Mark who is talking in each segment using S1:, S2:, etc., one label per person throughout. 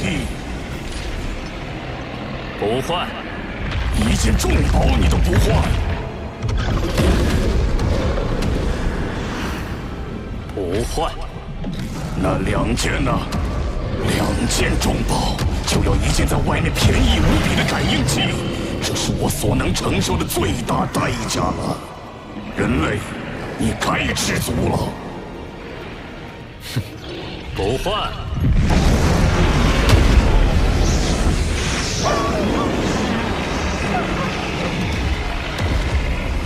S1: 气。
S2: 不换，
S1: 一件重宝你都不换？
S2: 不换。
S1: 那2件呢？2件重宝就要一件在外面便宜无比的感应器，这是我所能承受的最大代价了。人类，你该知足了。
S2: 哼，不换。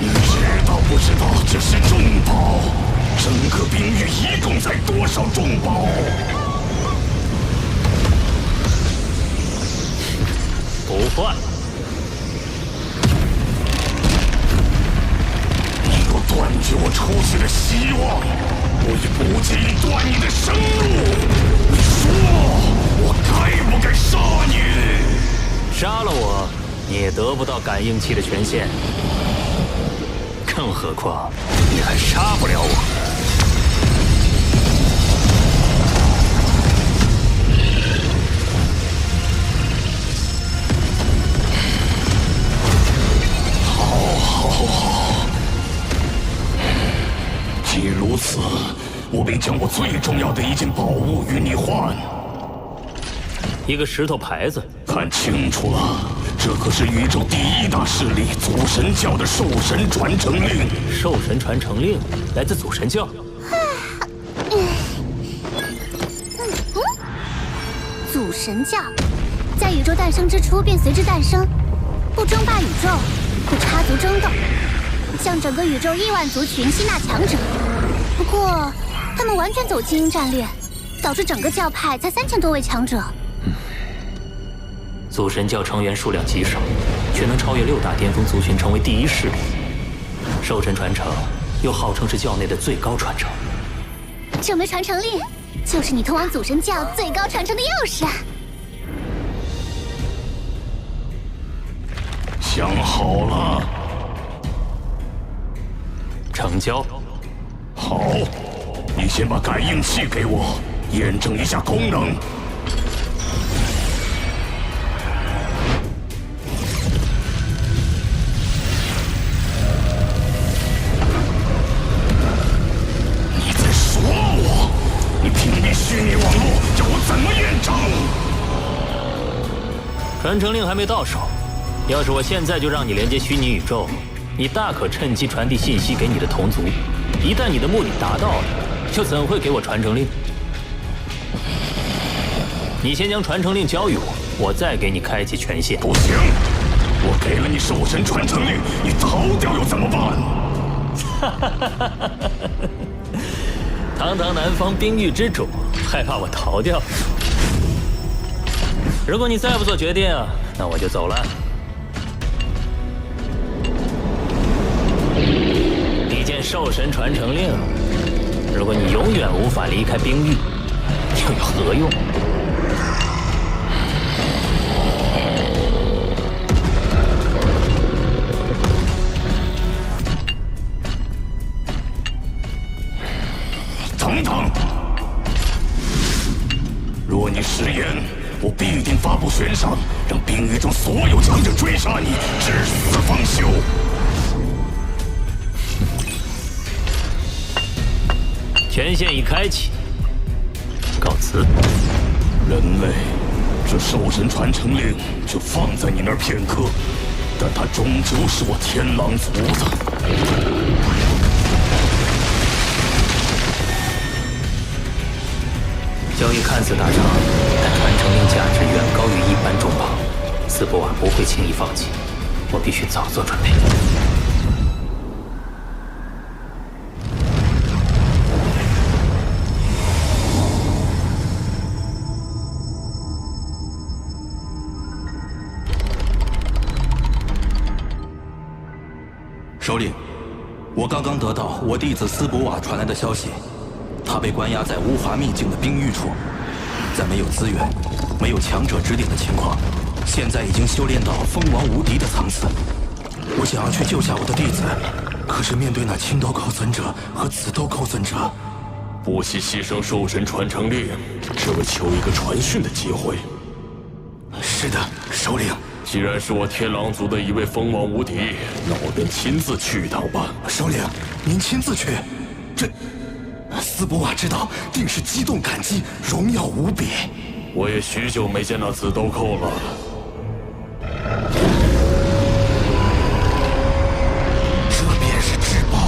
S1: 你知道不知道这是重宝？整个冰域一共才多少重宝？
S2: 不换。
S1: 你若断绝我出去的希望，我以不计断你的生路。你说，我该不该杀你？
S2: 杀了我，你也得不到感应器的权限。更何况，你还杀不了我。
S1: 好，既如此，我便将我最重要的一件宝物与你换。
S2: 一个石头牌子，
S1: 看清楚了，这可是宇宙第1大势力祖神教的兽神传承令。
S2: 兽神传承令来自祖神教。
S3: 祖神教在宇宙诞生之初便随之诞生，不争霸宇宙，不插足争斗，向整个宇宙亿万族群吸纳强者。不过，他们完全走精英战略，导致整个教派才3000多位强者。
S2: 祖神教成员数量极少，却能超越6大巅峰族群，成为第1势力。兽神传承又号称是教内的最高传承。
S3: 这枚传承令就是你通往祖神教最高传承的钥匙啊！
S1: 想好了？
S2: 成交。
S1: 好，你先把感应器给我，验证一下功能。你在说我？你屏蔽虚拟网络，叫我怎么验证？
S2: 传承令还没到手，要是我现在就让你连接虚拟宇宙，你大可趁机传递信息给你的同族。一旦你的目的达到了，又怎会给我传承令？你先将传承令交予我，我再给你开启权限。
S1: 不行，我给了你兽神传承令，你逃掉又怎么办？
S2: 堂堂南方冰域之主，害怕我逃掉？如果你再不做决定，那我就走了。一件兽神传承令，如果你永远无法离开冰域，又有何用？
S1: 等等！若你食言，我必定发布悬赏，让冰域中所有强者追杀你，至死方休。
S2: 权限已开启，告辞。
S1: 人类，这兽神传承令就放在你那儿片刻，但它终究是我天狼族的。
S2: 交易看似大涨，但传承令价值远高于一般重宝，斯波瓦不会轻易放弃，我必须早做准备。
S4: 首领，我刚刚得到我弟子斯博瓦传来的消息，他被关押在无华秘境的冰域处，在没有资源、没有强者指点的情况，现在已经修炼到封王无敌的层次。我想要去救下我的弟子，可是面对那青斗高尊者和紫斗高尊者，
S1: 不惜牺牲兽神传承令，只为求一个传讯的机会。
S4: 是的，首领。
S1: 既然是我天狼族的一位锋芒无敌，那我便亲自去一趟吧。
S4: 首领，您亲自去，这斯博瓦知道定是激动感激，荣耀无比。
S1: 我也许久没见那紫豆蔻了。
S4: 这便是至宝。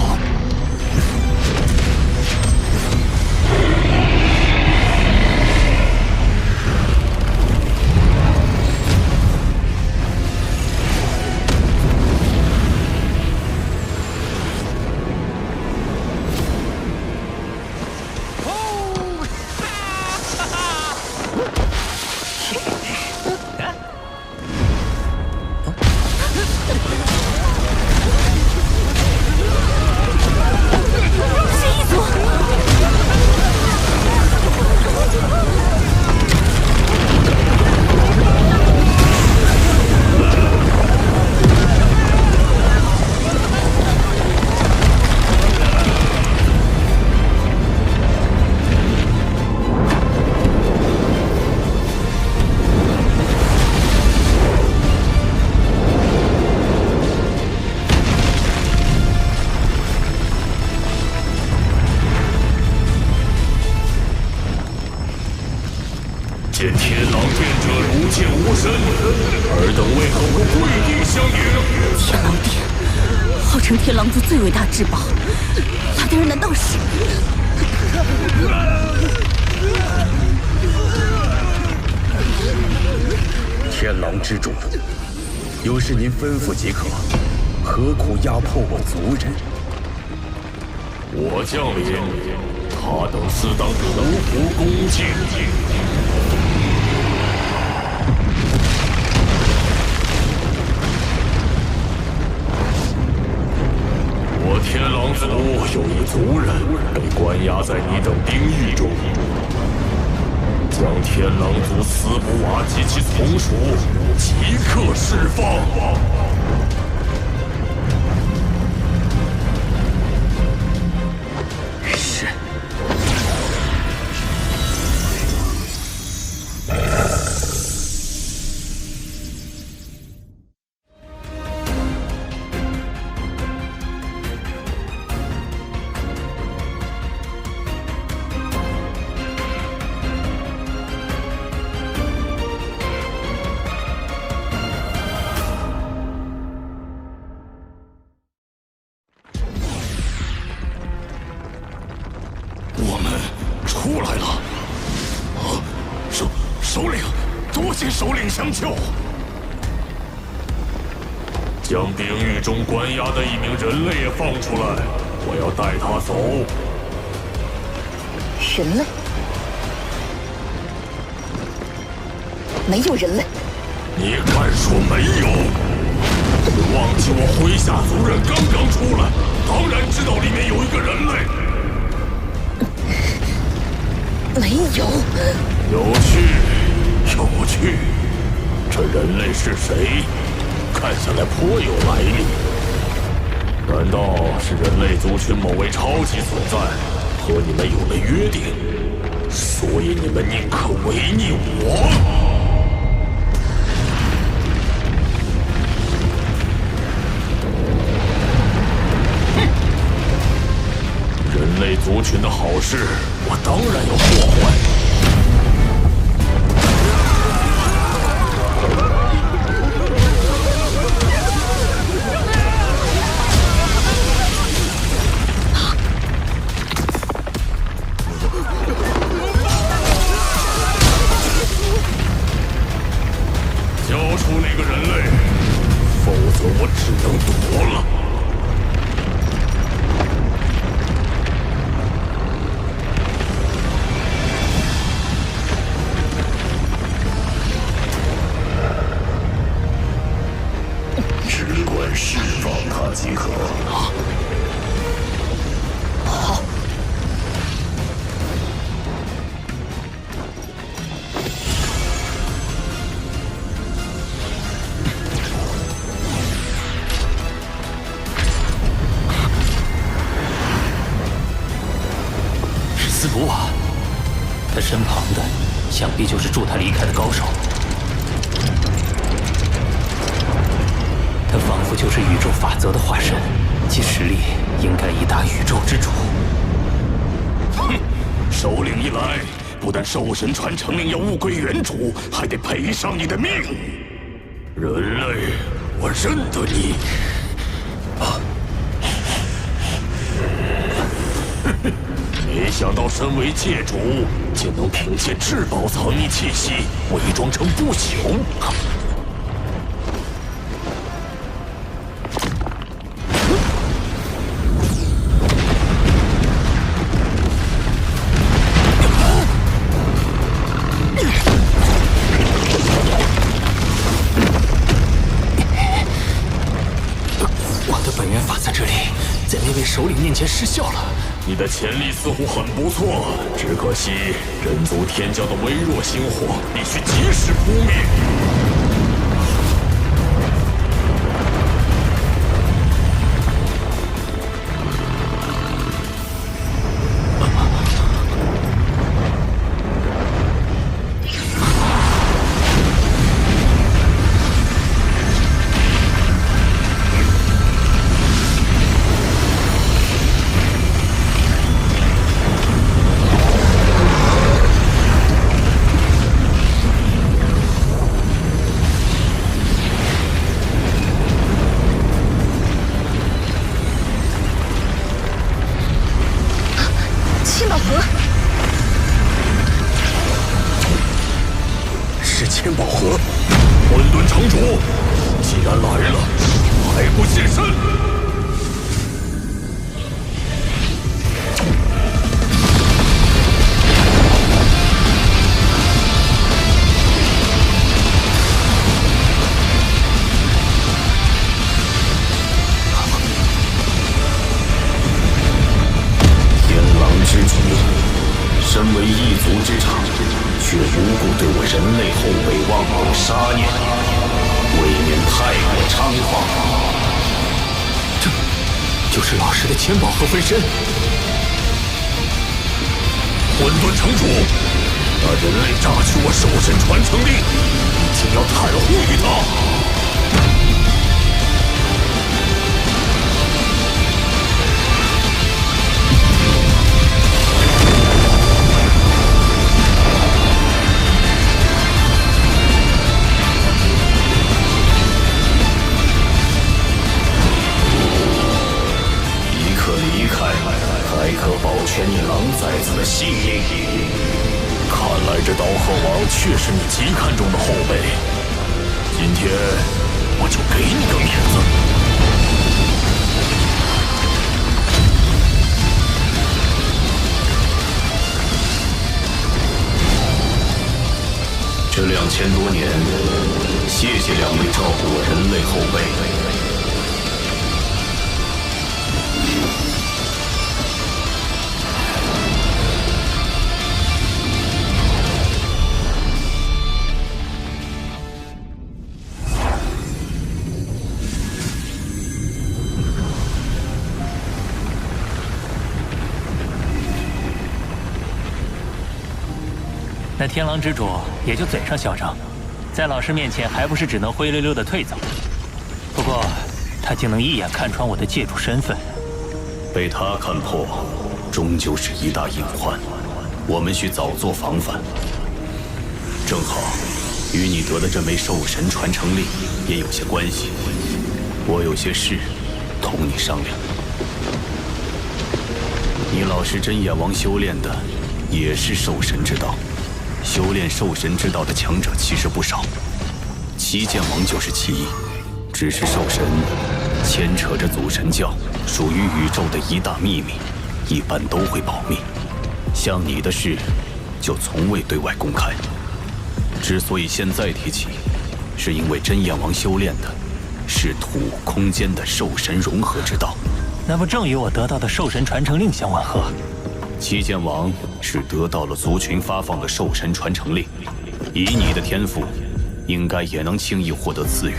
S1: 见天狼变者如见吾身，尔等为何不跪地相迎？
S5: 天狼殿，号称天狼族最伟大至宝，来的人难道是？
S6: 天狼之主，有事您吩咐即可，何苦压迫我族人？
S1: 我降临，他等自当匍匐恭敬。我天狼族有一族人被关押在你等兵狱中，将天狼族斯普瓦及其从属即刻释放。
S6: 是。
S1: 我们出来了！啊，首领，多谢首领相救！将兵狱中关押的一名人类也放出来，我要带他走。
S5: 人类？没有人类。
S1: 你敢说没有？忘记我麾下族人刚刚出来，当然知道里面有一个人类。
S5: 没有。
S1: 有趣，有趣。这人类是谁？看下来颇有来历。难道是人类族群某位超级存在，和你们有了约定，所以你们宁可违逆我？人类族群的好事，我当然要破坏。交出那个人类，否则我只能躲了。
S6: 只管释放他即可。
S5: 好。
S2: 是斯普瓦，他身旁的想必就是助他离开的高手。他仿佛就是宇宙法则的化身，其实力应该已达宇宙之主。
S1: 哼，首领一来，不但兽神传承令要物归原主，还得赔上你的命。人类，我认得你。没想到身为界主，竟能凭借至宝藏匿气息，伪装成不朽。
S2: 我的本源法在这里，在那位首领面前失效了。
S1: 你的潜力似乎很不错，只可惜人族天骄的微弱星火必须及时扑灭。
S5: 千宝盒
S1: 是千宝盒，混沌城主，既然来了，还不现身？之主，身为一族之长，却无故对我人类后辈妄动杀念，未免太过猖狂。
S2: 这就是老师的千宝盒分身。
S1: 混沌城主，那人类榨取我兽神传承令，你竟要袒护于他？还可保全你狼崽子的性命。看来这刀鹤王确是你极看重的后辈。今天我就给你个面子。这2000多年，谢谢两位照顾我人类后辈。
S2: 那天狼之主也就嘴上嚣张，在老师面前还不是只能灰溜溜的退走。不过，他竟能一眼看穿我的界主身份，
S1: 被他看破，终究是一大隐患。我们需早做防范。正好，与你得的这枚兽神传承令也有些关系。我有些事同你商量。你老师真眼王修炼的也是兽神之道。修炼兽神之道的强者其实不少，七剑王就是其一。只是兽神牵扯着祖神教，属于宇宙的一大秘密，一般都会保密。像你的事，就从未对外公开。之所以现在提起，是因为真眼王修炼的是土空间的兽神融合之道。
S2: 那不正与我得到的兽神传承令相吻合？
S1: 七剑王是得到了族群发放的兽神传承令，以你的天赋，应该也能轻易获得赐予。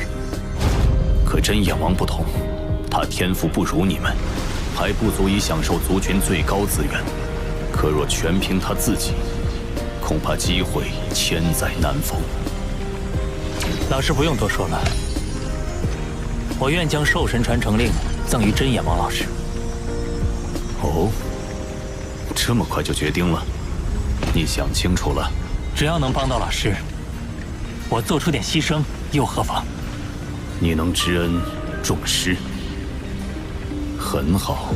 S1: 可真眼王不同，他天赋不如你们，还不足以享受族群最高资源。可若全凭他自己，恐怕机会千载难逢。
S2: 老师不用多说了，我愿将兽神传承令赠予真眼王老师。
S7: 哦，这么快就决定了？你想清楚了？
S2: 只要能帮到老师，我做出点牺牲又何妨？
S7: 你能知恩重施，很好。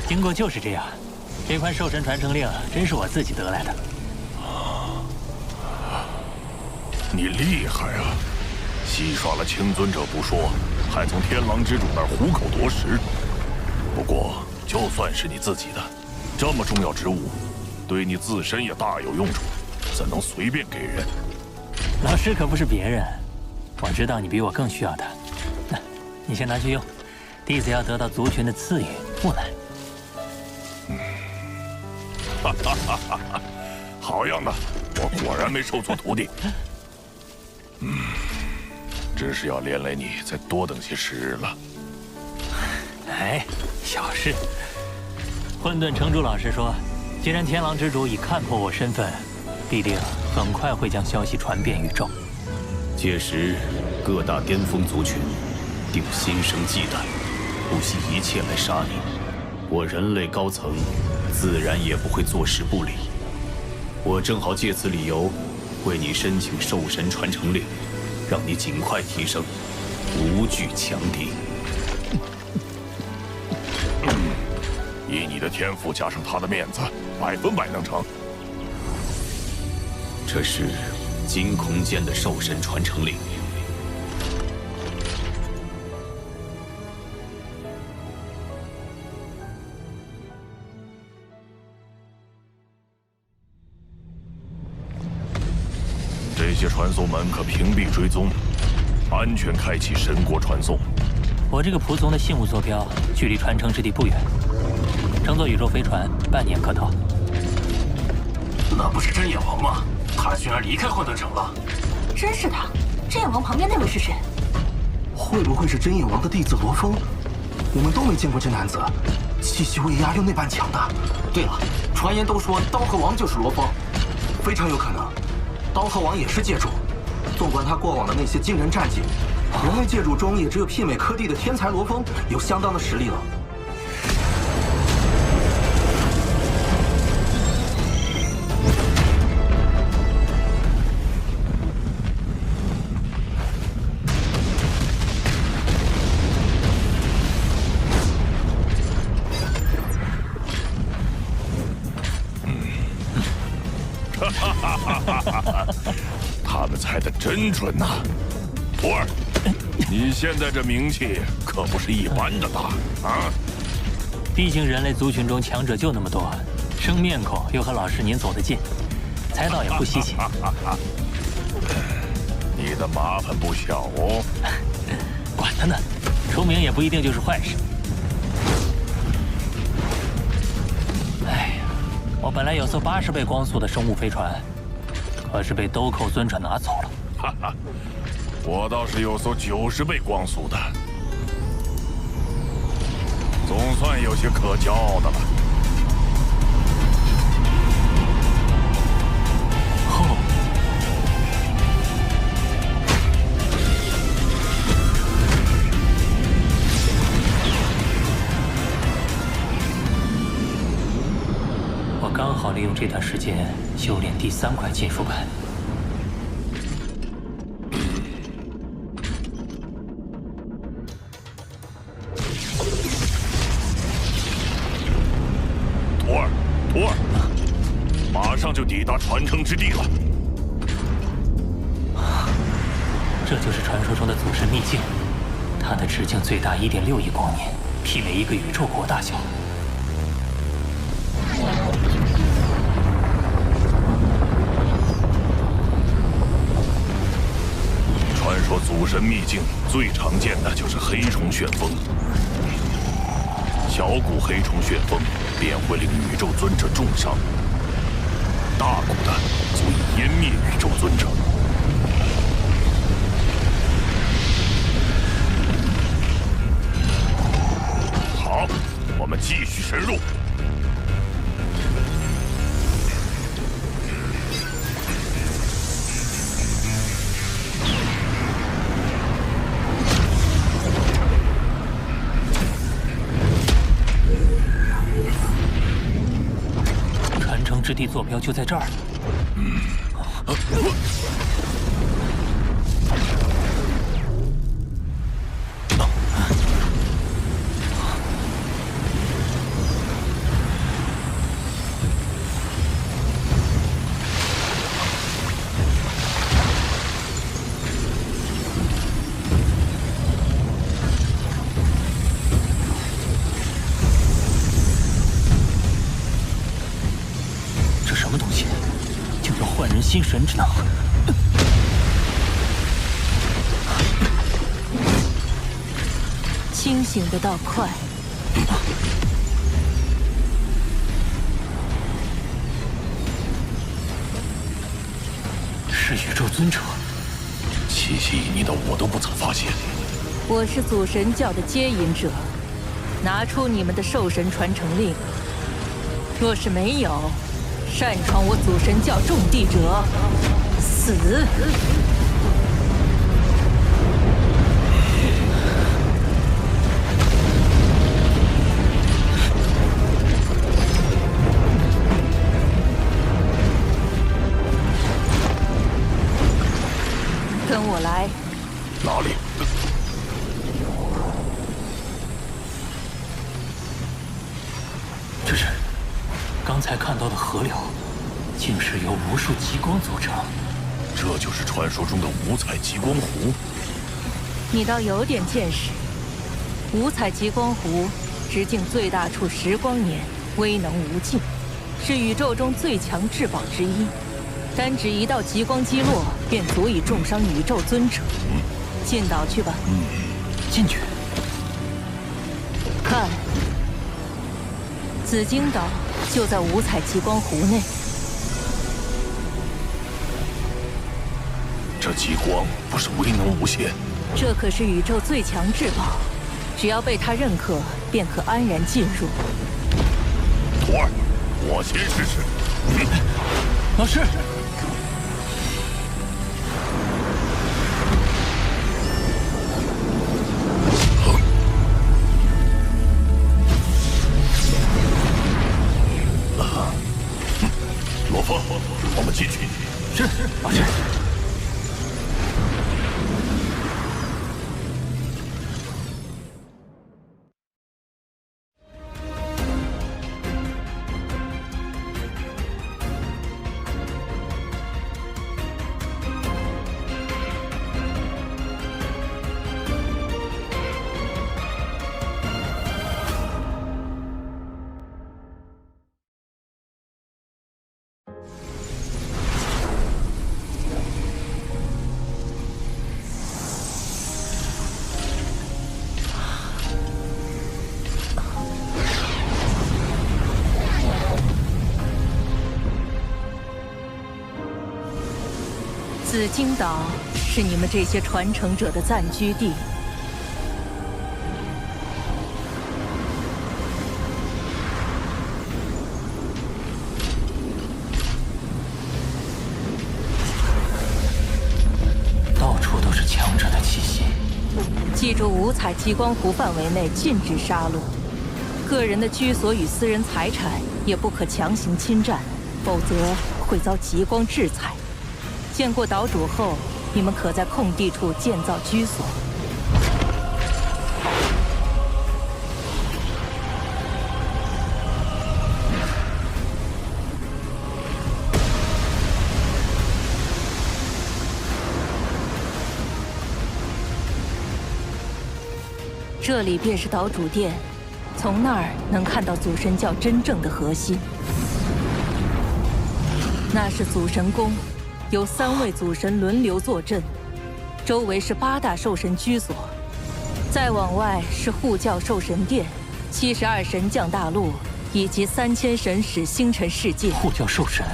S2: 经过就是这样，这块兽神传承令真是我自己得来的。
S1: 你厉害啊！戏耍了青尊者不说，还从天狼之主那儿虎口夺食。不过，就算是你自己的，这么重要之物，对你自身也大有用处，怎能随便给人？
S2: 老师可不是别人，我知道你比我更需要他。你先拿去用，弟子要得到族群的赐予，不难。
S1: 哈哈哈哈哈！好样的，我果然没收错徒弟。只是要连累你再多等些时日了。
S2: 哎，小事。混沌城主老师说，既然天狼之主已看破我身份，必定很快会将消息传遍宇宙。
S7: 届时，各大巅峰族群定心生忌惮，不惜一切来杀你。我人类高层自然也不会坐视不理。我正好借此理由，为你申请兽神传承令，让你尽快提升，无惧强敌。
S1: 以你的天赋加上他的面子，100%能成。
S7: 这是金空间的兽神传承令。
S1: 这些传送门可屏蔽追踪，安全开启神国传送。
S2: 我这个仆从的信物坐标距离传承之地不远，乘坐宇宙飞船半年可到。
S8: 那不是真眼王吗？他居然离开混沌城了！
S5: 真是的，真眼王旁边那位是谁？
S8: 会不会是真眼王的弟子罗峰？我们都没见过这男子，气息威压又那般强大。对了，传言都说刀河王就是罗峰，非常有可能。刀河王也是界主，纵观他过往的那些惊人战绩，人类界主中也只有媲美柯蒂的天才罗峰有相当的实力了。
S1: 他们猜得真准呐！徒儿，你现在这名气可不是一般的大啊！
S2: 毕竟人类族群中强者就那么多，生面孔又和老师您走得近，猜到也不稀奇。
S1: 你的麻烦不小哦。
S2: 管他呢，出名也不一定就是坏事。哎呀，我本来有艘80倍光速的生物飞船，可是被兜寇尊者拿走了。
S1: 哈哈，我倒是有艘90倍光速的，总算有些可骄傲的了。
S2: 哦，我刚好利用这段时间修炼第3块金属板。
S1: 徒儿，马上就抵达传承之地了。
S2: 这就是传说中的祖神秘境，它的直径最大1.6亿光年，媲美一个宇宙国大小。
S1: 传说祖神秘境最常见的就是黑虫旋风，小股黑虫旋风便会令宇宙尊者重伤，大股的足以湮灭宇宙尊者。好，我我们继续深入。
S2: 传承之地坐标就在这儿。心神之能，
S5: 清醒的倒快。
S2: 是宇宙尊者，
S1: 气息旖旎的我都不曾发现。
S5: 我是祖神教的接引者，拿出你们的兽神传承令。若是没有，擅闯我祖神教重地者，死！跟我来。
S1: 哪里？
S2: 这是刚才看到的河流。竟是由无数极光组成，
S1: 这就是传说中的五彩极光湖。
S5: 你倒有点见识。五彩极光湖直径最大处10光年，威能无尽，是宇宙中最强至宝之一。单指一道极光击落，便足以重伤宇宙尊者。进岛去吧。
S2: 进去。
S5: 看，紫荆岛就在五彩极光湖内。
S1: 这极光不是威能无限？
S5: 这可是宇宙最强至宝，只要被他认可，便可安然进入。
S1: 徒儿，我先试试。
S2: 老师。
S1: 罗峰，我们进去。
S2: 是，老师。
S5: 紫荆岛是你们这些传承者的暂居地。
S2: 到处都是强者的气息。
S5: 记住，五彩极光湖范围内禁止杀戮，个人的居所与私人财产也不可强行侵占，否则会遭极光制裁。见过岛主后，你们可在空地处建造居所。这里便是岛主殿，从那儿能看到祖神教真正的核心。那是祖神宫。由3位祖神轮流坐镇，周围是8大兽神居所，再往外是护教兽神殿、72神将大陆以及3000神使星辰世界。
S2: 护教兽神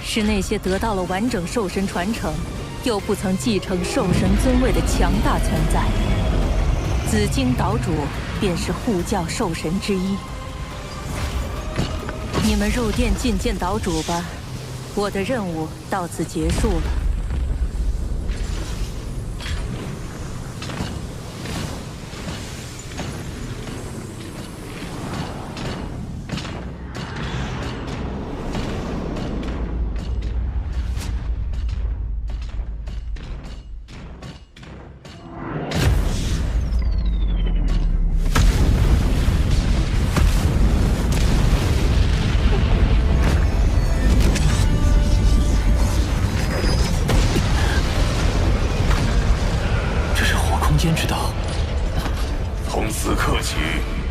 S5: 是那些得到了完整兽神传承，又不曾继承兽神尊位的强大存在。紫荆岛主便是护教兽神之一。你们入殿觐见岛主吧，我的任务到此结束了。
S2: 之道。
S1: 从此刻起，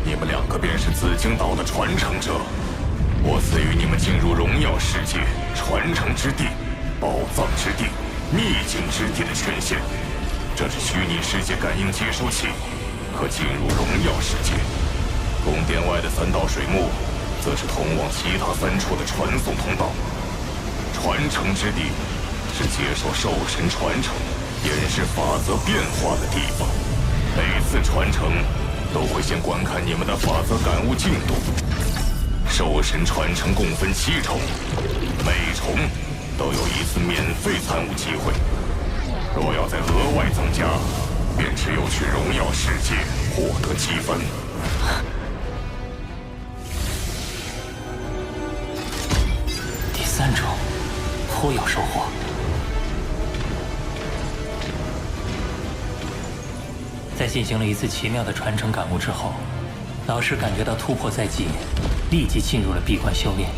S1: 你们两个便是紫荆岛的传承者。我赐予你们进入荣耀世界、传承之地、宝藏之地、秘境之地的权限。这是虚拟世界感应接收器，可进入荣耀世界。宫殿外的3道水幕，则是通往其他3处的传送通道。传承之地是接受兽神传承、演示法则变化的地方。每次传承都会先观看你们的法则感悟进度。兽神传承共分7重，每重都有1次免费参悟机会。若要再额外增加，便只有去荣耀世界获得积分。
S2: 第3重颇有收获。在进行了一次奇妙的传承感悟之后，老师感觉到突破在即，立即进入了闭关修炼。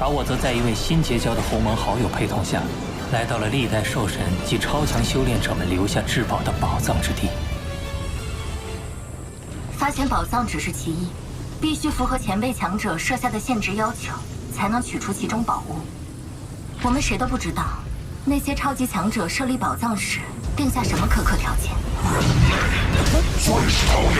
S2: 而我则在一位新结交的鸿蒙好友陪同下，来到了历代兽神及超强修炼者们留下至宝的宝藏之地。
S9: 发现宝藏只是其一，必须符合前辈强者设下的限制要求，才能取出其中宝物。我们谁都不知道，那些超级强者设立宝藏时定下什么苛刻条件。
S1: 最讨厌！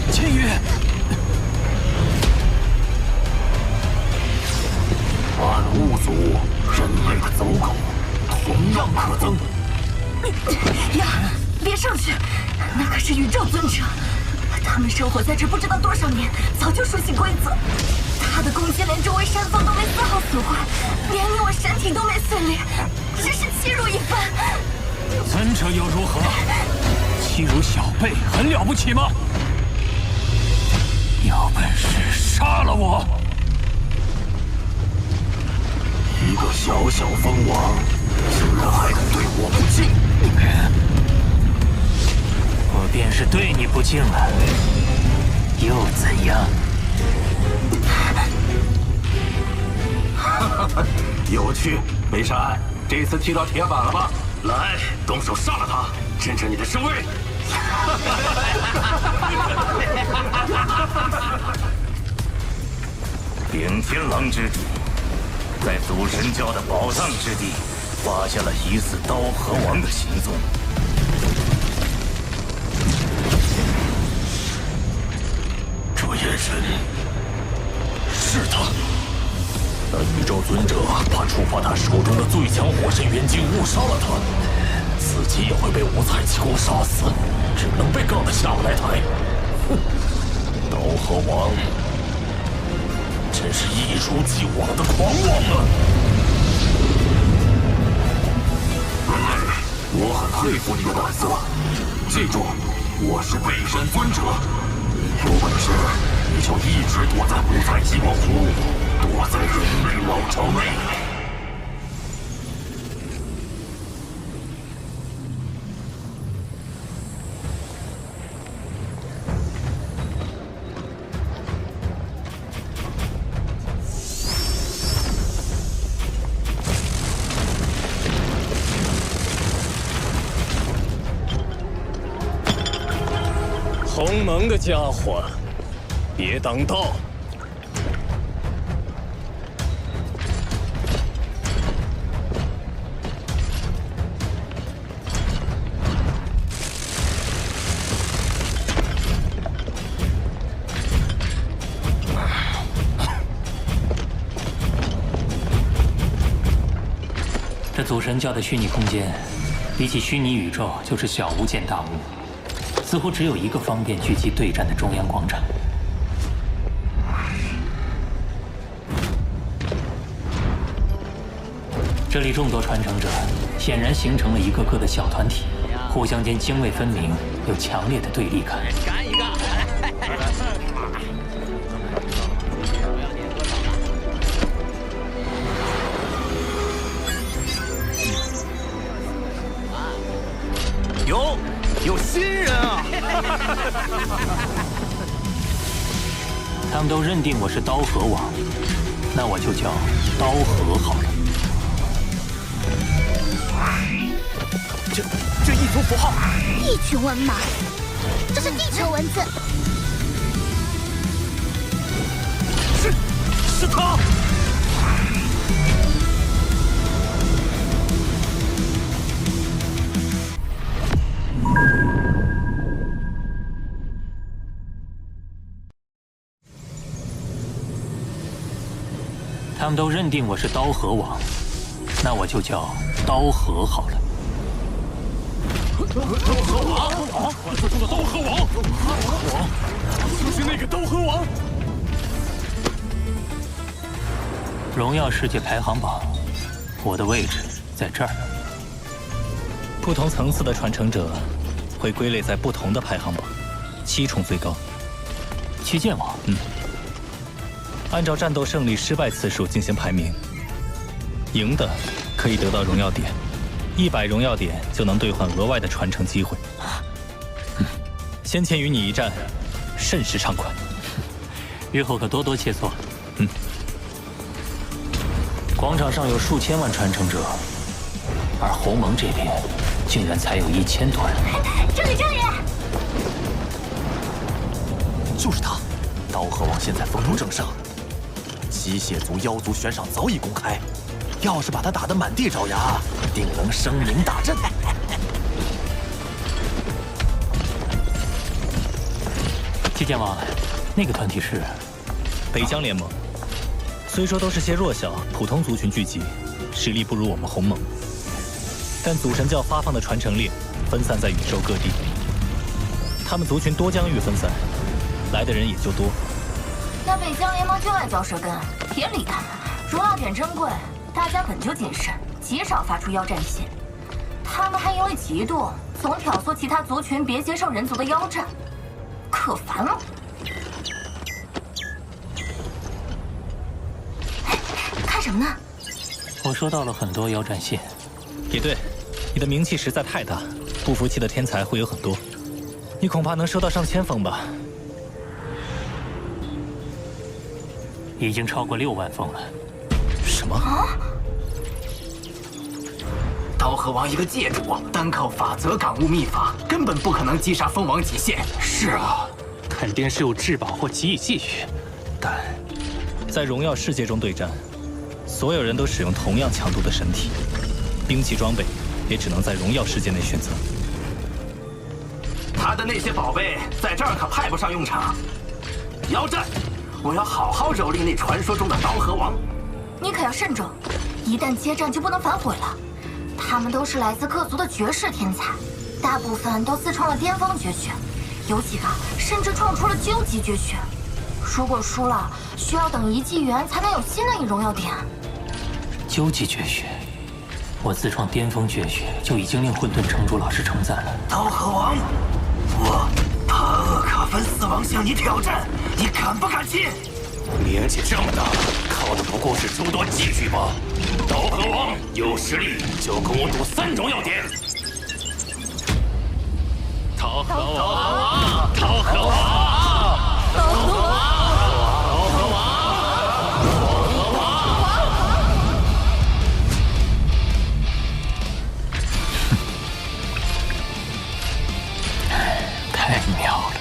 S2: 千羽，
S1: 暗物族，人类的走狗，同样可憎。
S9: 呀，别上去，那可是宇宙尊者，他们生活在这不知道多少年，早就熟悉规则。他的攻击连周围山峰都没丝毫损坏，连你我身体都没碎裂，真是欺辱一番。
S2: 尊者又如何？欺辱小辈很了不起吗？有本事杀了我！
S1: 一个小小蜂王，竟然还敢对我不敬！
S2: 我便是对你不敬了，又怎样？
S8: 有趣，梅山，这次踢到铁板了吧？来，动手杀了他，振振你的声威。
S1: 顶天狼之主在祖神教的宝藏之地发现了疑似刀河王的行踪。这眼神是他。那宇宙尊者怕触发他手中的最强火神元晶误杀了他，自己也会被五彩奇功杀死，只能被告得下不来台。哼，刀河王真是一如既往的狂妄啊！我很佩服你的胆色，记住，我是北神尊者，有本事你就一直躲在五彩极光湖，躲在人类老巢内。
S10: 鸿蒙的家伙，别挡道！
S2: 这祖神教的虚拟空间，比起虚拟宇宙，就是小巫见大巫，似乎只有一个方便聚集对战的中央广场。这里众多传承者显然形成了一个个的小团体，互相间泾渭分明，有强烈的对立感。
S10: 干一个！
S8: 有新人啊！
S2: 他们都认定我是刀河王，那我就叫刀河好了。
S8: 这一族符号，
S3: 一群文盲，这是地球文字。
S8: 是他！
S2: 他们都认定我是刀河王，那我就叫刀河好了。
S1: 刀河王，传说中的刀河王，就是那个刀河王。
S2: 荣耀世界排行榜，我的位置在这儿。
S11: 不同层次的传承者会归类在不同的排行榜，7重最高。
S2: 七剑王，
S11: 按照战斗胜利失败次数进行排名，赢的可以得到荣耀点，100荣耀点就能兑换额外的传承机会。先前与你一战，甚是畅快，
S2: 日后可多多切磋。广场上有数千万传承者，而鸿蒙这边竟然才有1000多人。
S3: 这里！
S8: 就是他，刀河王现在风头正盛，机械族、妖族悬赏早已公开，要是把他打得满地找牙，定能声名大振。
S2: 七剑王，那个团体是
S11: 北疆联盟。虽说都是些弱小普通族群聚集，实力不如我们鸿蒙，但祖神教发放的传承令分散在宇宙各地，他们族群多疆域分散，来的人也就多。
S9: 那北疆联盟就爱嚼舌根，别理他们。荣耀点珍贵，大家本就谨慎，极少发出妖战信。他们还因为嫉妒，总挑唆其他族群别接受人族的妖战，可烦了。看什么呢？
S2: 我收到了很多妖战信。
S11: 也对，你的名气实在太大，不服气的天才会有很多，你恐怕能收到上千封吧。
S2: 已经超过6万封了。
S11: 什么？
S8: 刀河王一个界主，单靠法则感悟秘法，根本不可能击杀蜂王极限。
S10: 是啊，肯定是有至宝或奇异寄语，但
S11: 在荣耀世界中对战，所有人都使用同样强度的神体，兵器装备也只能在荣耀世界内选择。
S8: 他的那些宝贝在这儿可派不上用场。妖战，我要好好蹂躏那传说中的刀河王。
S9: 你可要慎重，一旦接战就不能反悔了。他们都是来自各族的绝世天才，大部分都自创了巅峰绝学，有几个甚至创出了究极绝学。如果输了，需要等1纪元才能有新的一荣耀点。
S2: 究极绝学，我自创巅峰绝学就已经令混沌城主老师称赞了。
S8: 刀河王，我帕厄卡芬四王向你挑战，你敢不敢进？
S1: 年纪这么大了，靠的不过是诸多技具吗？刀河王有实力就跟我赌3荣耀点。
S10: 刀河王，刀河王，刀河王。
S2: 太妙了！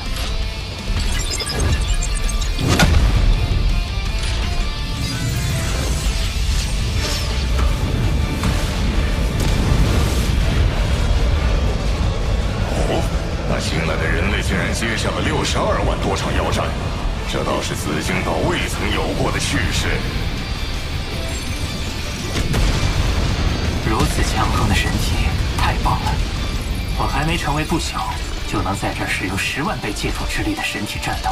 S1: 哦，那新来的人类竟然接下了62万多场妖战，这倒是紫荆岛未曾有过的趣事。
S2: 如此强横的神体，太太棒了！我还没成为不朽，就能在这儿使用10万倍借助之力的神体战斗。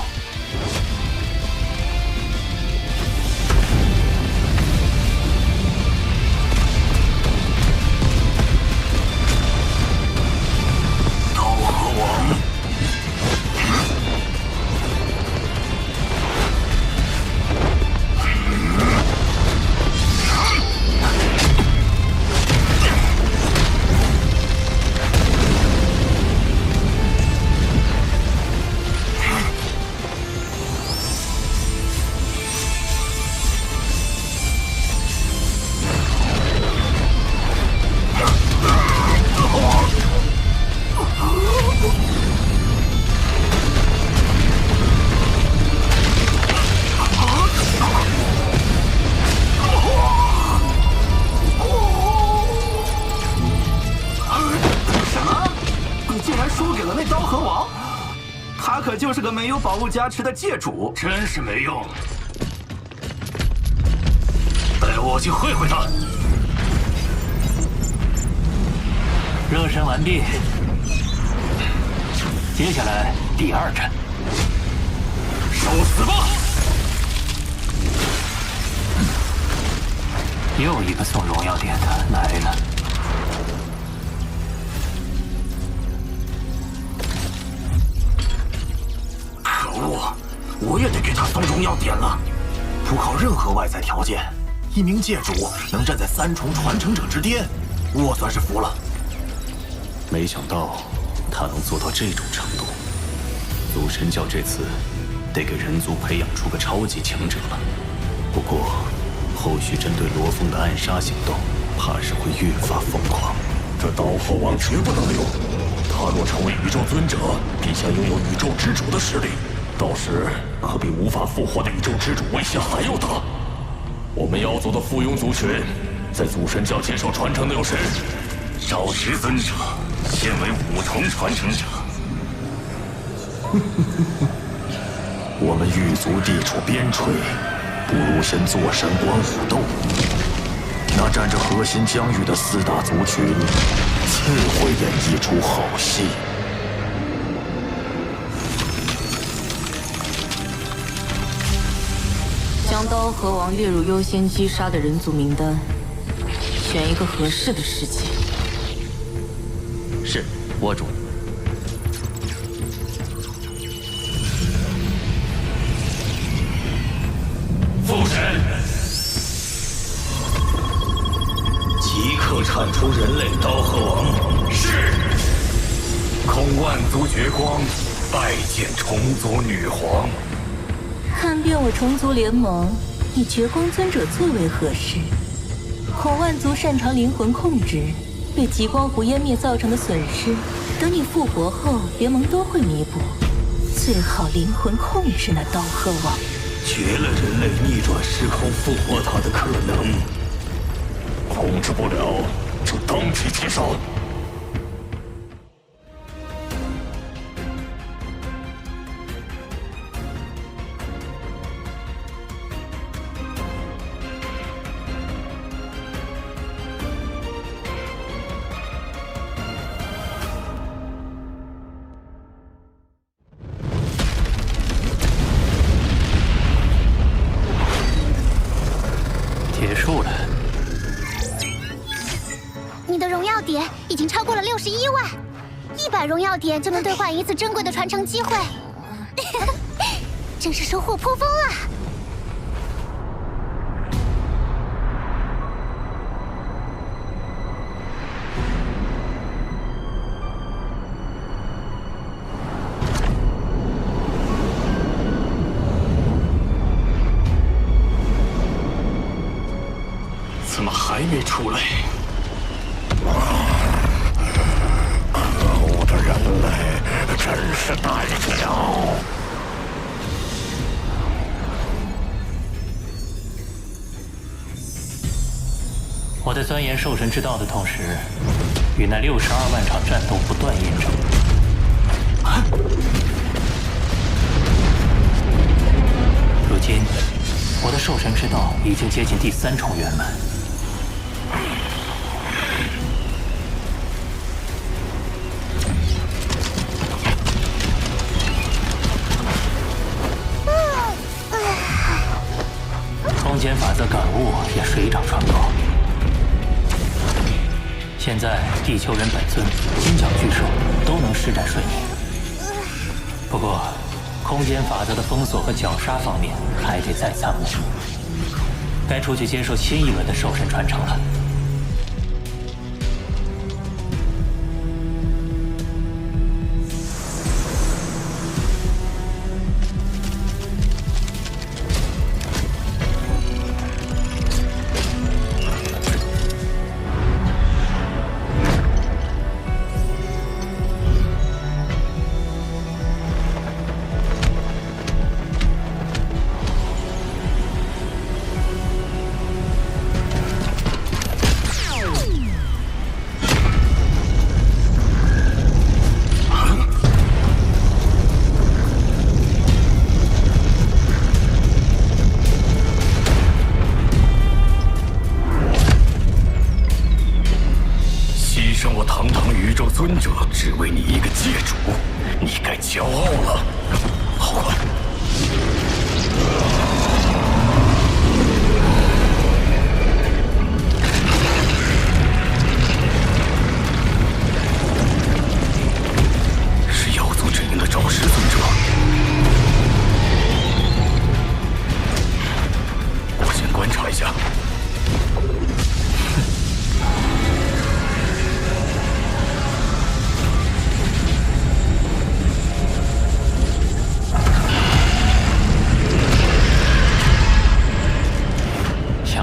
S1: 刀河王，
S8: 就是个没有宝物加持的界主，
S10: 真是没用。带我去会会他。
S2: 热身完毕，接下来第2战，
S10: 受死吧！
S2: 又一个送荣耀点的来了。
S8: 可恶，我也得给他送荣耀点了。不靠任何外在条件，一名界主能站在3重传承者之巅，我算是服了。
S7: 没想到他能做到这种程度。祖神教这次得给人族培养出个超级强者了。不过，后续针对罗峰的暗杀行动，怕是会越发疯狂。
S1: 这刀河王绝不能留，他若成为宇宙尊者，便将拥有宇宙之主的实力，到时可比无法复活的宇宙之主威胁还要大。我们妖族的附庸族群，在祖神教接受传承的有谁？
S6: 少时尊者现为5重传承者。
S1: 我们狱卒地处边陲，不如先坐山观虎斗。那占着核心疆域的4大族群，自会演绎出好戏。
S5: 将刀河王列入优先击杀的人族名单，选一个合适的时机。
S11: 是，我主。
S1: 父神，即刻铲除人类刀河王。是。
S6: 空万族绝光，拜见虫族女皇。
S5: 看遍我虫族联盟，以绝光尊者最为合适。孔万族擅长灵魂控制，被极光湖湮灭造成的损失，等你复活后，联盟都会弥补。最好灵魂控制那刀河王，
S1: 绝了人类逆转时空复活他的可能。控制不了，就当即击杀。
S2: 结束了。
S3: 你的荣耀点已经超过了61万，100荣耀点就能兑换1次珍贵的传承机会，真是收获颇丰啊！
S1: 怎么还没出来？可恶的人类，真是胆小！
S2: 我在钻研兽神之道的同时，与那62万场战斗不断印证。如今，我的兽神之道已经接近第3重圆满。现在地球人本尊、金角巨兽都能施展瞬移，不过空间法则的封锁和绞杀方面还得再参谋。该出去接受新一轮的兽神传承了。
S1: 尊者只为你一个界主，你该骄傲了。好快！是妖族阵营的赵石尊者，我先观察一下。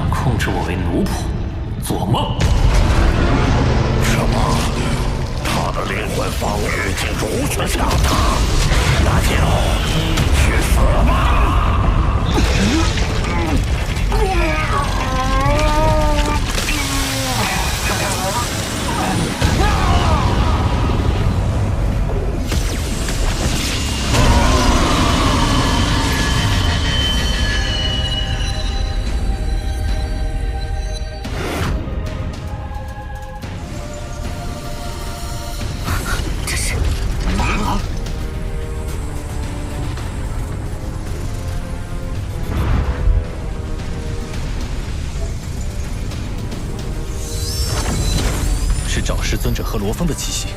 S2: 控制我为奴仆，做梦！
S1: 什么？他的灵魂防御竟如此强大，那就去死吧！
S11: 找师尊者和罗峰的气息。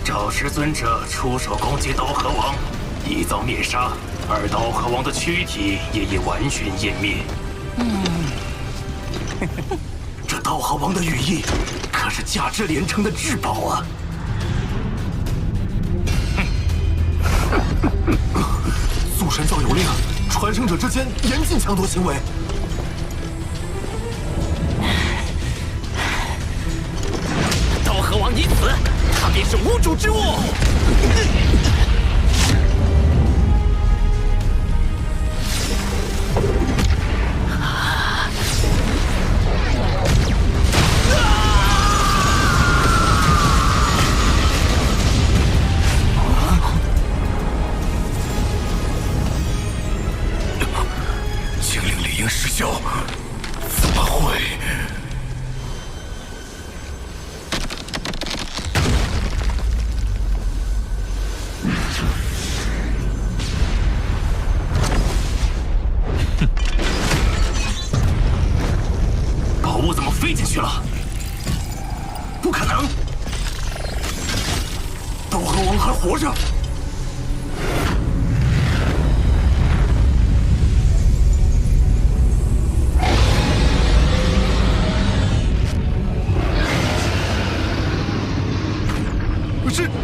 S8: 找师尊者出手攻击刀河王，一遭灭杀，而刀河王的躯体也已完全湮灭。这刀河王的羽翼可是价值连城的至宝啊！祖神教有令，传承者之间严禁抢夺行为。
S10: 刀河王已死，他便是无主之物。
S1: 失效，怎么会？
S8: 宝物怎么飞进去了？不可能！刀河王还活着。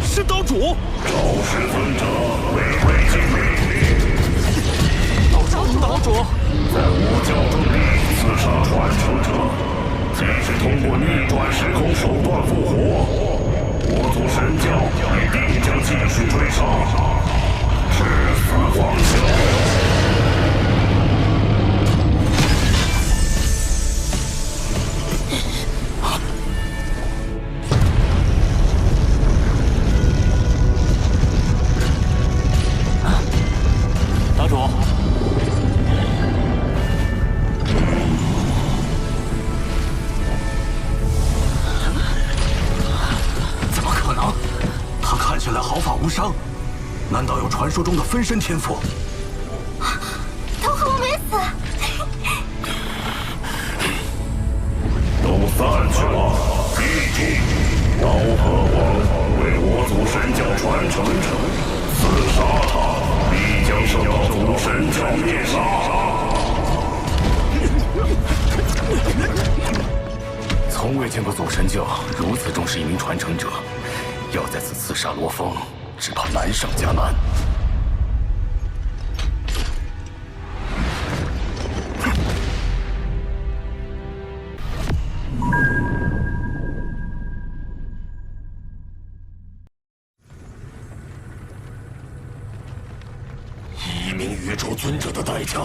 S10: 是刀主，
S1: 赵氏尊者未尽命令。
S10: 岛主，
S1: 在我教中里刺杀传承者，即使通过逆转时空手段复活，我族神教也定将继续追杀，至死方休。
S8: 难道有传说中的分身天赋？
S3: 刀河王没死。
S1: 刀河王为我祖神教传承者，刺杀他，必将受到祖神教灭杀。
S7: 从未见过祖神教如此重视一名传承者，要在此刺杀罗峰，只怕难上加难。
S1: 一名宇宙尊者的代价，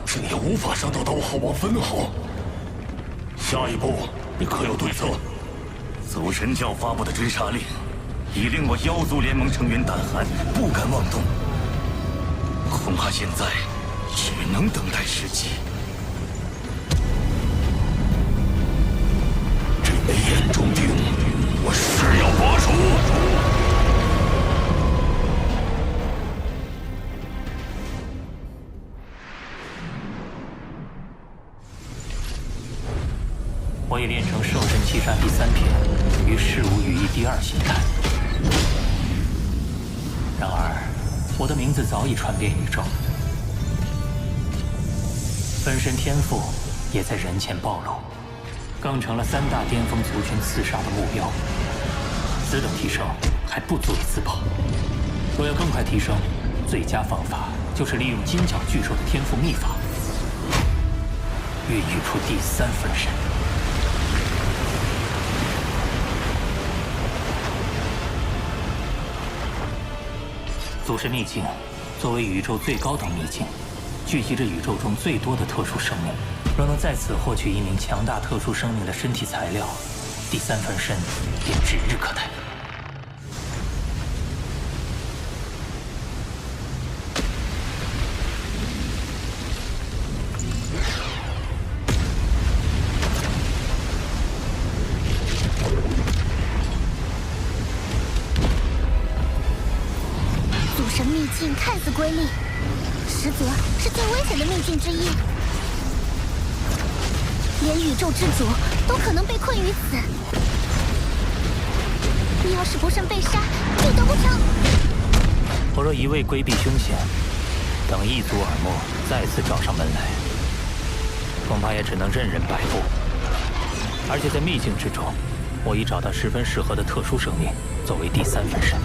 S1: 竟也无法伤到刀河王分毫。下一步，你可有对策？
S4: 祖神教发布的追杀令，已令我妖族联盟成员胆寒，不敢妄动。恐怕现在只能等待时机。
S1: 这枚眼中钉，我誓要拔除。
S2: 我已练成兽神七杀第3品与事无羽翼第2形态。然而，我的名字早已传遍宇宙，分身天赋也在人前暴露，更成了3大巅峰族群刺杀的目标。此等提升还不足以自保，若要更快提升，最佳方法就是利用金角巨兽的天赋秘法，孕育出第3分身。祖神秘境作为宇宙最高等秘境，聚集着宇宙中最多的特殊生命。若能在此获取一名强大特殊生命的身体材料，第3分身便指日可待。
S3: 秘境看似瑰丽，实则是最危险的秘境之一，连宇宙之主都可能被困于此。你要是不慎被杀，就得不偿。
S2: 我若一味规避凶险，等一族耳目再次找上门来，恐怕也只能任人摆布。而且在秘境之中，我已找到十分适合的特殊生命作为第3分身。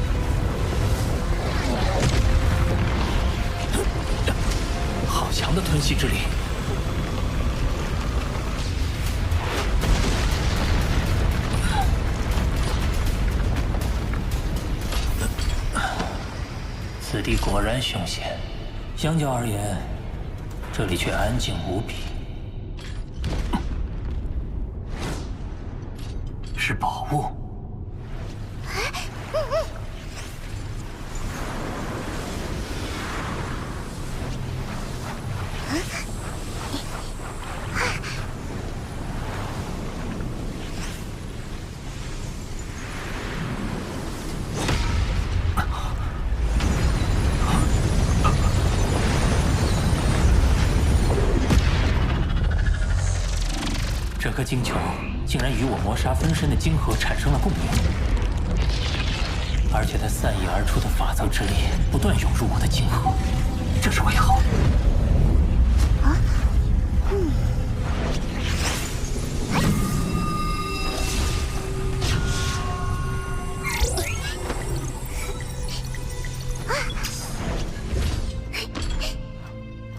S2: 好强的吞噬之力！此地果然凶险，相较而言，这里却安静无比。是宝物。这颗晶球竟然与我魔杀分身的晶核产生了共鸣，而且它散溢而出的法则之力不断涌入我的晶核，这是为何？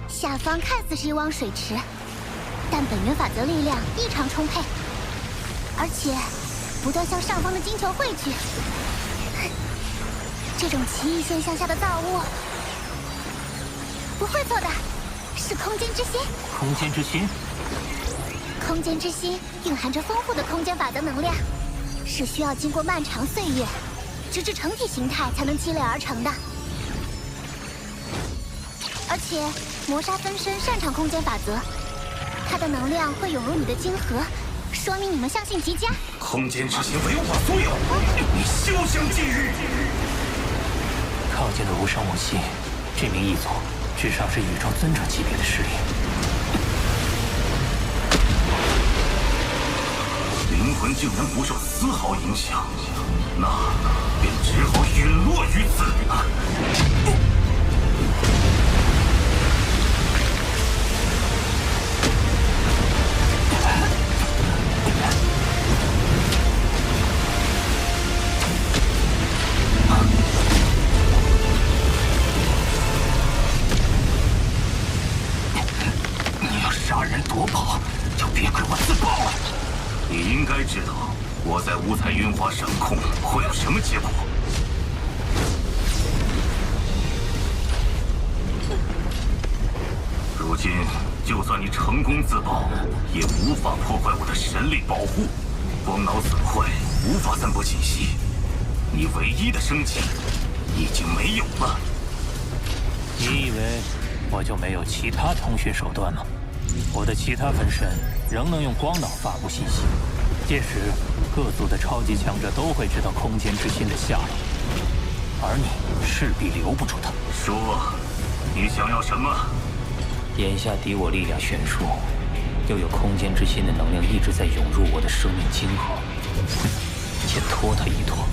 S3: 下方看似是一汪水池，但本源法则力量异常充沛，而且不断向上方的金球汇聚。这种奇异现象下的造物，不会错的，是空间之心。
S2: 空间之心？
S3: 空间之心蕴含着丰富的空间法则能量，是需要经过漫长岁月，直至成体形态才能积累而成的。而且魔杀分身擅长空间法则，它的能量会涌入你的晶核，说明你们相性极佳。
S1: 空间之心为我所有，你休想觊觎！
S2: 靠近的无声无息，这名异族至少是宇宙尊者级别的实力。
S4: 灵
S6: 魂竟然不受丝毫影响，那便只好陨落于此。
S1: 你要杀人夺宝，就别怪我自爆了。
S6: 你应该知道我在五彩云华掌控会有什么结果。如今，就算你成功自爆，也无法破坏我的神力保护。光脑损坏，无法散播信息。你唯一的生机已经没有了。
S2: 你以为我就没有其他通讯手段吗？我的其他分身仍能用光脑发布信息，届时各族的超级强者都会知道空间之心的下落，而你势必留不住他。
S6: 说，你想要什么？
S2: 眼下敌我力量悬殊，又有空间之心的能量一直在涌入我的生命晶核，先拖他一拖。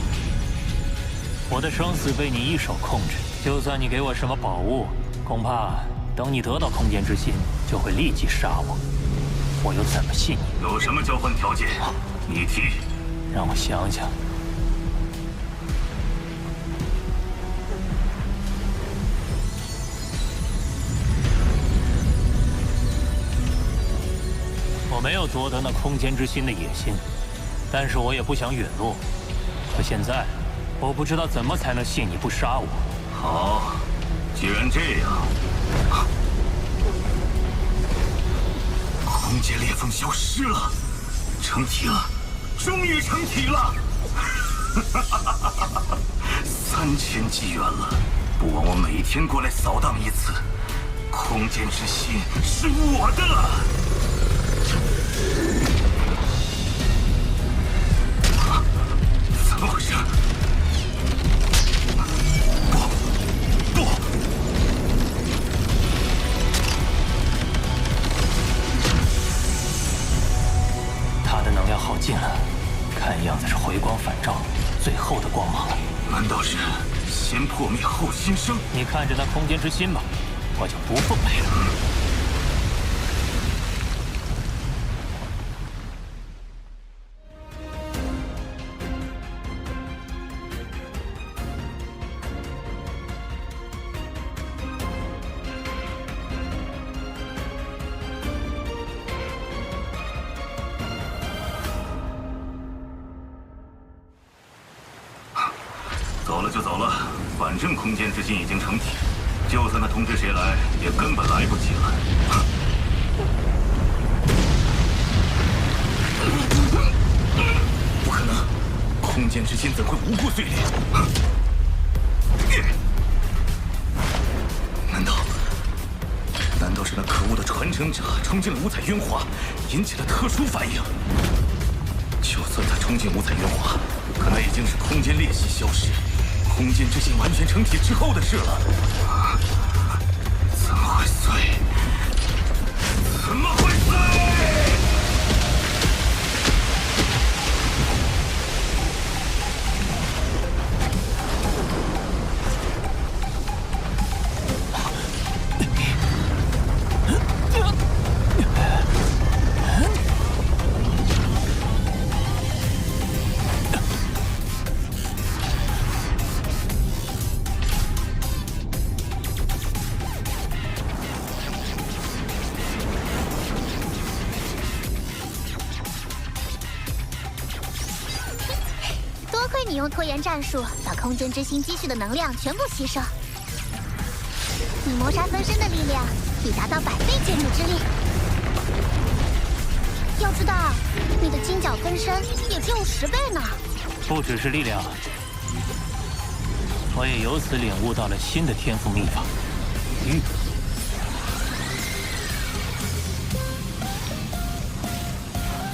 S2: 我的生死被你一手控制，就算你给我什么宝物，恐怕等你得到空间之心，就会立即杀我。我又怎么信你？
S6: 有什么交换条件？你提。
S2: 让我想想。我没有夺得那空间之心的野心，但是我也不想陨落。可现在，我不知道怎么才能信你不杀我。
S6: 好，既然这样，空间裂缝消失了，成体了，终于成体了！3000纪元了，不枉我每天过来扫荡一次。空间之心是我的了。怎么回事？不！
S2: 他的能量耗尽了，看样子是回光返照，最后的光芒了。
S6: 难道是先破灭后新生？
S2: 你看着那空间之心吧，我就不奉陪了。
S6: 走了就走了，反正空间之心已经成体，就算他通知谁来，也根本来不及了。不可能，空间之心怎会无故碎裂？难道是那可恶的传承者冲进了五彩云华，引起了特殊反应？就算他冲进五彩云华，可那已经是空间裂隙消失。空间之心完全成体之后的事了，怎么会碎？怎么会碎？
S3: 你用拖延战术把空间之心积蓄的能量全部吸收，你谋杀分身的力量已达到100倍建筑之力。要知道，你的金角分身也只有10倍呢。
S2: 不只是力量，我也由此领悟到了新的天赋秘法——玉。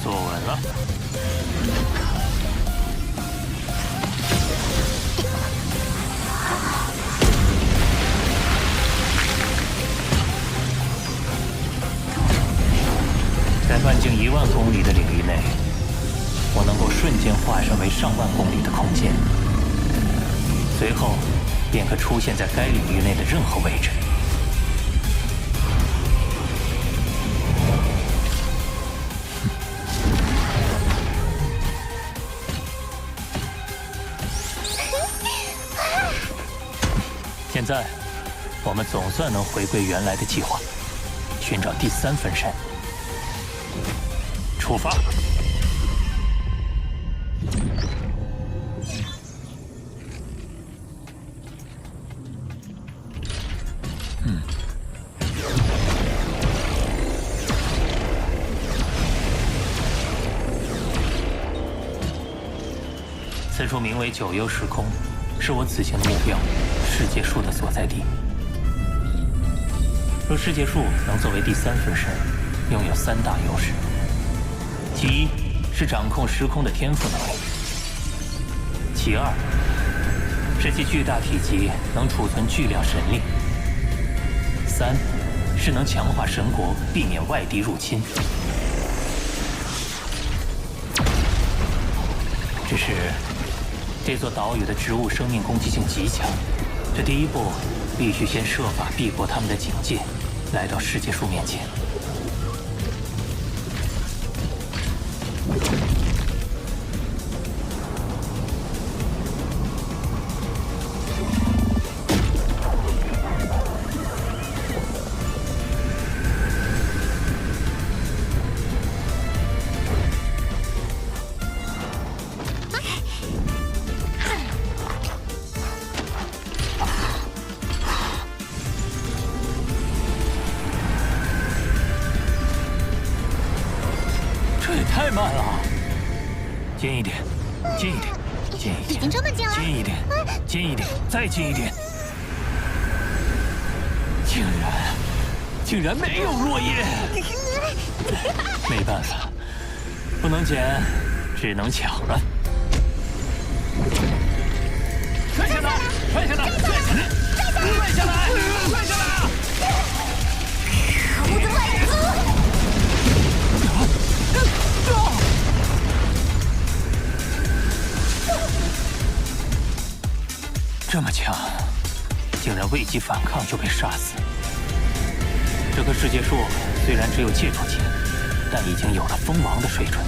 S2: 坐稳了。在半径1万公里的领域内，我能化身为上万公里的空间，随后便可出现在该领域内的任何位置。现在，我们总算能回归原来的计划，寻找第3分身。出发！此处名为9幽时空，是我此行的目标。世界树的所在地。若世界树能作为第3分身，拥有3大优势：其一是掌控时空的天赋能力；其二是其巨大体积能储存巨量神力；三是能强化神国，避免外敌入侵。只是这座岛屿的植物生命攻击性极强。这第一步，必须先设法避过他们的警戒，来到世界树面前。太慢了，近一点，近一点，近一点，
S3: 已经这么近了，
S2: 近一点，近一点，再近一点。竟然没有落叶，没办法，不能捡，只能抢了。摔下来，摔下来，摔下来，摔下来，摔下来！
S3: 可恶的外族！
S2: 这么强，竟然未及反抗就被杀死。这棵世界树虽然只有戒除级，但已经有了封王的水准。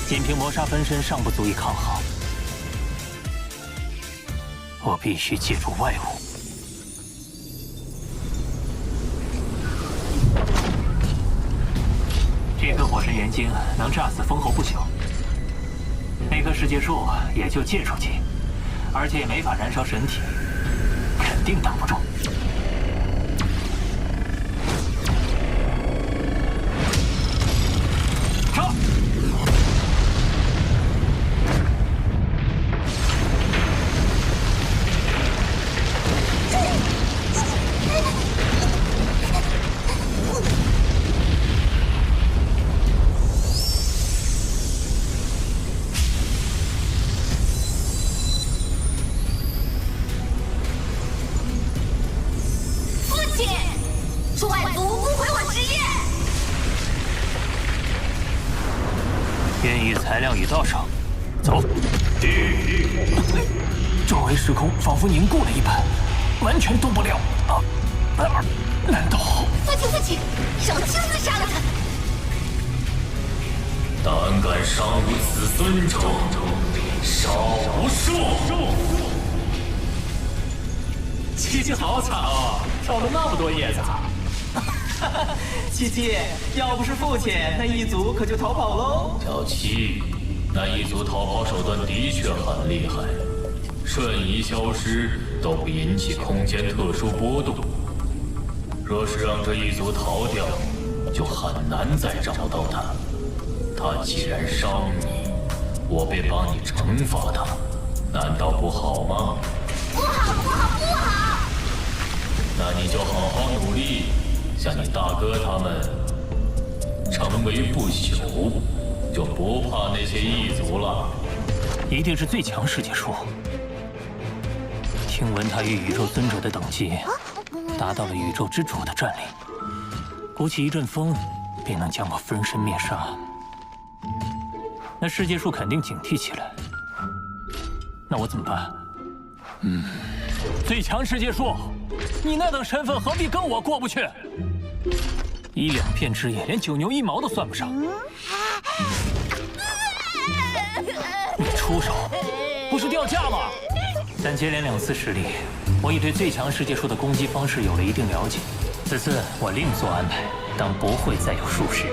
S2: 仅凭魔杀分身尚不足以抗衡，我必须借助外物。这颗火神元晶能炸死封侯不朽，那棵世界树也就戒除级。而且也没法燃烧神体，肯定挡不住。杀！
S9: 是外族不毁我之业。
S2: 天意材料已到手，走。周围时空仿佛凝固了一般，完全动不了。难道？
S9: 父亲，让我亲自杀了他！
S6: 胆敢杀我子孙者，杀无赦！
S12: 七七好惨哦，跳了那么多叶子。七七，要不是父亲，那一族可就逃跑喽。
S6: 小七，那一族逃跑手段的确很厉害，瞬移消失都会引起空间特殊波动。若是让这一族逃掉，就很难再找到他。他既然伤你，我便帮你惩罚他，难道不好吗？
S9: 不好！
S6: 那你就好好努力，像你大哥他们成为不朽，就不怕那些异族了。
S2: 一定是最强世界树。听闻他与宇宙尊者的等级达到了宇宙之主的战力，鼓起一阵风，便能将我分身灭杀。那世界树肯定警惕起来。那我怎么办？最强世界树，你那等身份何必跟我过不去？1、2片枝叶，连9牛1毛都算不上。你出手，不是掉价吗？但接连2次失利，我已对最强世界树的攻击方式有了一定了解。此次我另做安排，当不会再有术士。